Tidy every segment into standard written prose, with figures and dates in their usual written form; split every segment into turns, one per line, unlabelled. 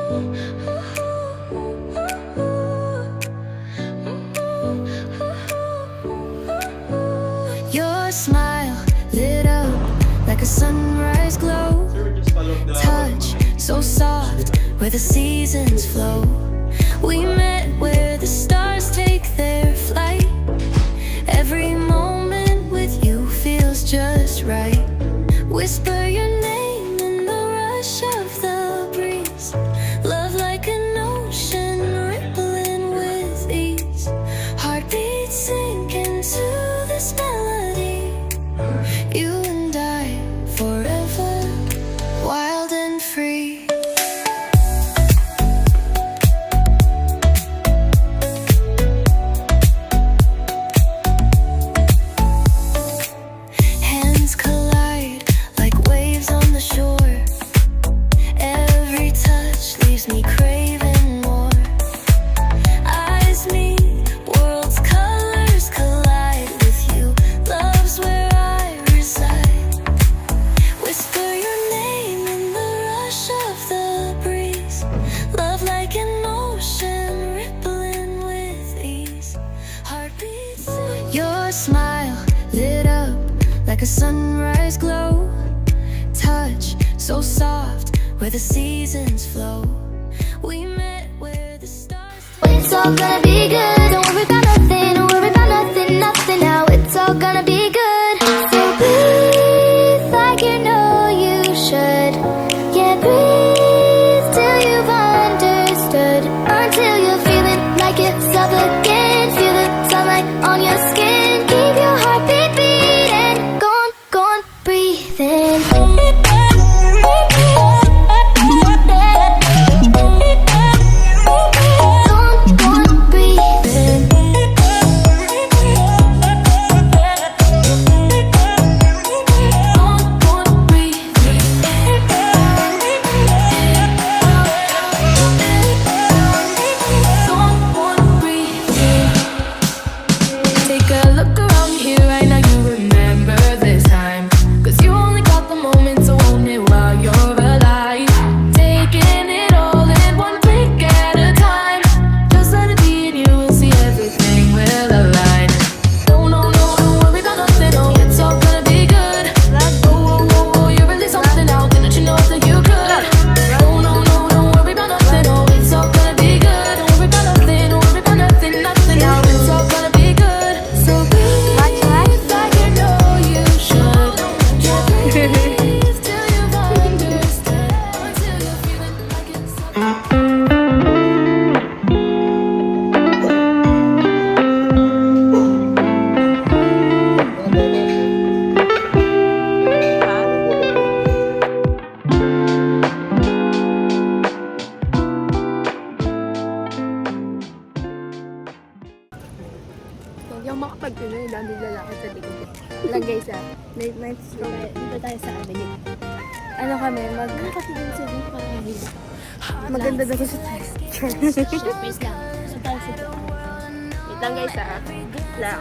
Your smile lit up like a sunrise glow. Touch so soft where the seasons flow. We met where the stars take their flight. Every moment with you feels just right. Whisper your name in the rush of the breeze. Love like an ocean rippling with ease. Heartbeats sink into this melody. You and I forever, wild and free. Hands collide like waves on the shore. Every touch leaves me craving more. Eyes meet, worlds' colors collide with you. Love's where I reside. Whisper your name in the rush of the breeze. Love like an ocean rippling with ease. Heartbeats. Your smile lit up like a sunrise glow. Touch so soft where the seasons flow. We met where the stars.
It's all gonna be good. Don't worry about nothing. Don't worry about nothing. Nothing now. It's all gonna be good. So breathe like you know you should. Yeah, breathe till you've understood. Until you're feeling like yourself again. Feel the sunlight on your skin. Keep your heartbeat beating. Go on, breathing.
Take a look around here right now, you remember this time. 'Cause you only got the moment, so own it while you're alive. Taking it all in one blink at a time. Just let it be and you will see everything will align. No, no, no, don't worry about nothing, no, it's all gonna be good. Oh, oh, oh, oh, you're really something now, didn't you know that you could? No, no, no, don't worry about nothing, no, it's all gonna be good. Don't worry about nothing, don't worry about nothing, nothing now, it's all gonna be good. So breathe like you know you should. Yeah, breathe till you've understood. Until you're feeling like it's
Hindi ako makapag-ano, yung daming lalaki sa likod. Lang guys night stroke. Dito tayo sa amin. Ano kami, Nakatigil sa dito para kanila. Maganda daw sa tayo.
Surprise lang. So tayo sa dito.
Wait lang guys lang.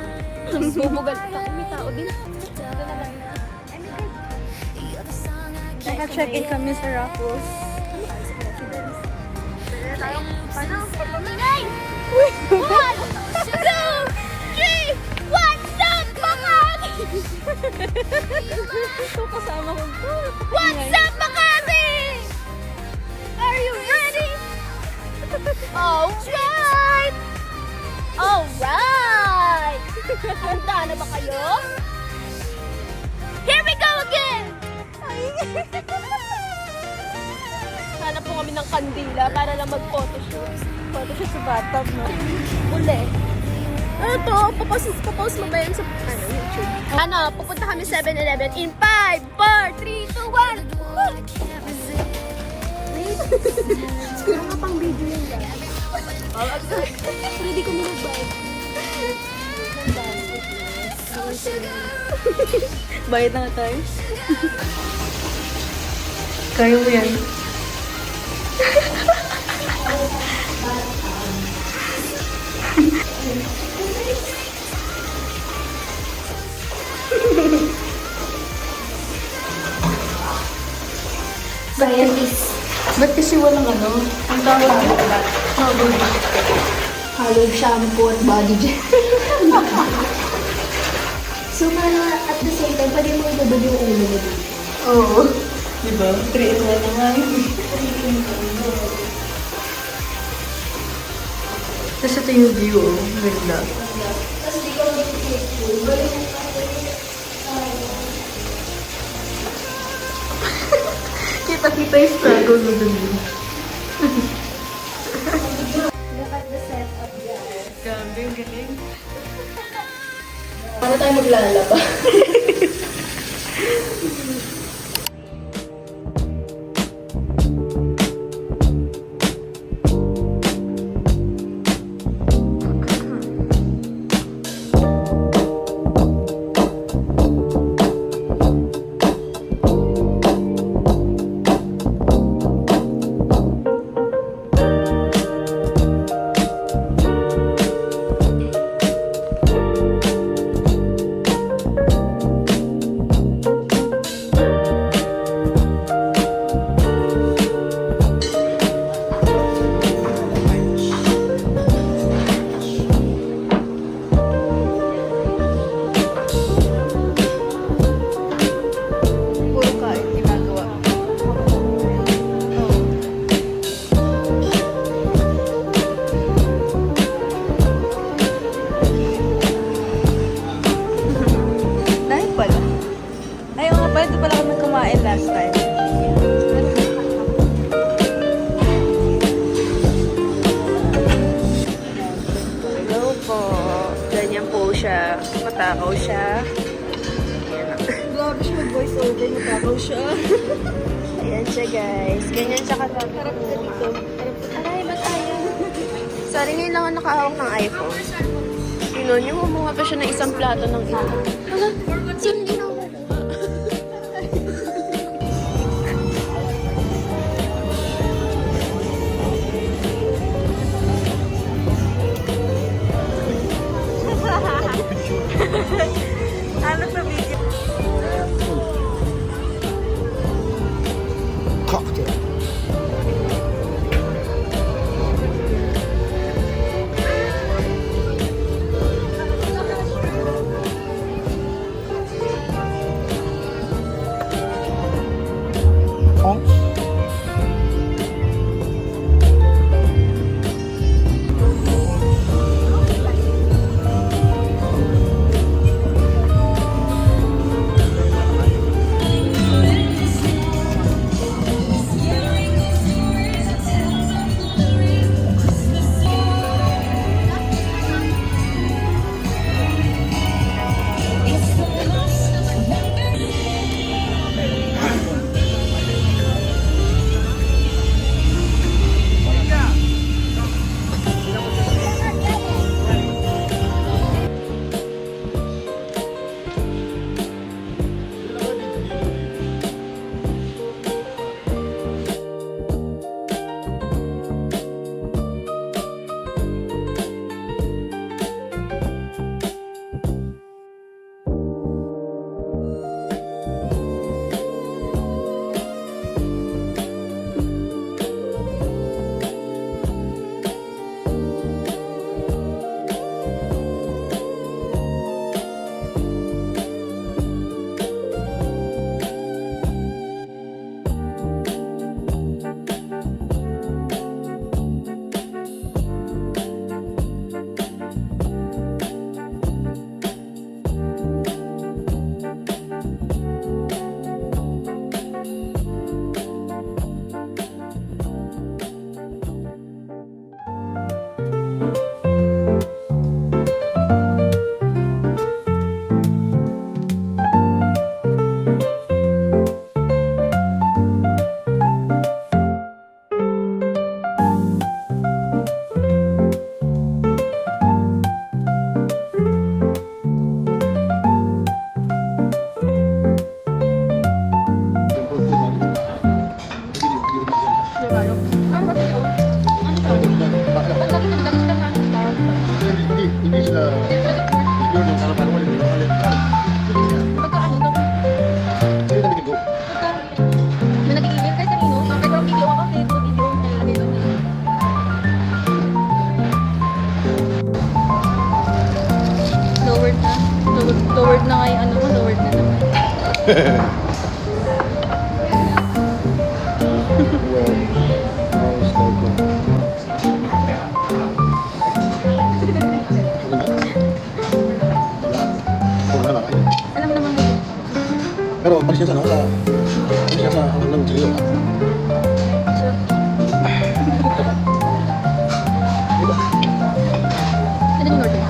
Bubugal pa. May tao din. Naka-check-in kami sa Raffles. Paano?
Uy! 1, 2, 3, what's up, Makati?
Ito kasama ko.
What's up, Makati? Are you ready? Alright! Alright! Handa na ba kayo? Here we go again!
Hanap po kami ng kandila para lang mag-photoshoot. Photoshoot sa bathtub, no? Uli. Ano to? Papost mo ba yun sa YouTube? Pupunta kami 7-Eleven in 5, 4, 3, 2, 1! Siguro nga pang video yun guys. Pero di ko minag-buy. Bayad na nga tayo. Kaya mo yan.
Scientist.
Ba't kasi kasi walang ano. Ang tawag yun? Halog shampoo and body gel.
So, at the same time, pwede mo ibabad yung ulo mo dito.
Oo. Diba? 3 in 1 na nga yun. Tapos ito yung view, oh. Ganda.
Tapos di ka mag-picture. Balik mo
Kita-kita yung struggle mo dun.
look at the setup, guys.
Grabe, ang galing. Paano tayo maglalaba? Puro kain ginagawa. Dahil pala. Ay, nga pala, ito pala kami kumain last time. Hello po. Ganyan po siya. Matakaw siya. Grabe siya mag-voice over. Matakaw siya. Ayan siya, guys. Ganyan siya katapos. Harap ka dito.
Aray, ba't ayaw?
Sorry, ngayon lang ako nakahawak ng iPhone. Yun, yung kumuha pa siya ng isang plato ng ito.
Hala, saan ginawa mo?
Ano sa video?
Cocktail.
Alam naman mo.
Pero palis niya sa ano, palis niya sa ng Chile.
Ano yung order?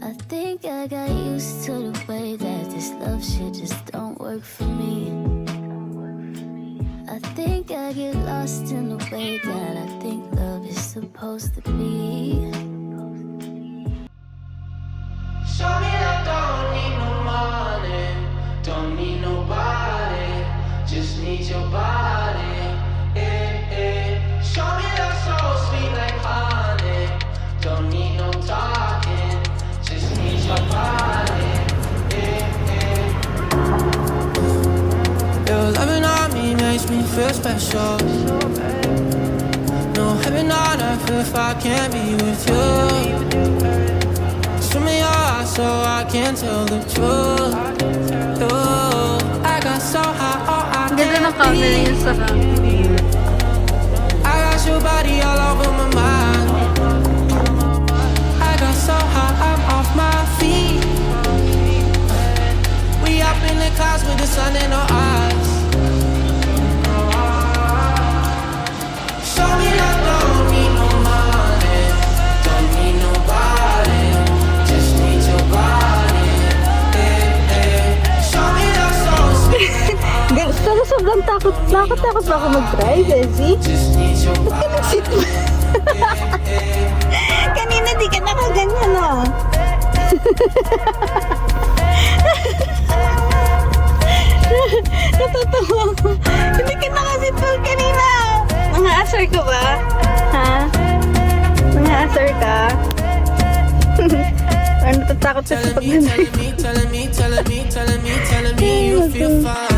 I think I got used to the way that this love shit just don't work for me. I think I get lost in the way that I think love is supposed to be.
Show me I don't need no money, don't need nobody, just need your body. Show me love so sweet like honey, don't need no talking, just need your body. Your loving on me makes me feel special. No heaven on earth if I can't be with you. Show me your eyes so I can tell the truth. I got so high, oh I
Ganda ng camera
can't
yun sa
breathe. I got your body all over my mind. I got so high, I'm off my feet. We up in the clouds with the sun in our eyes. Show me love, don't need no money, don't need nobody, just need your body. Show me love so sweet.
Pero sobrang takot ba ako mag-drive, Ezzy?
Just need your
Ba't ka nag-sit mo? Kanina di ka nakaganyan, ah. Natutuwa ako. Hindi ka nakasitbelt kanina. Nang-aasar ka ba? Ha? Nang-aasar ka? Parang natatakot ka sa
telling me,
pag-drive.
telling me, telling me, telling me, telling me, telling me you feel fine.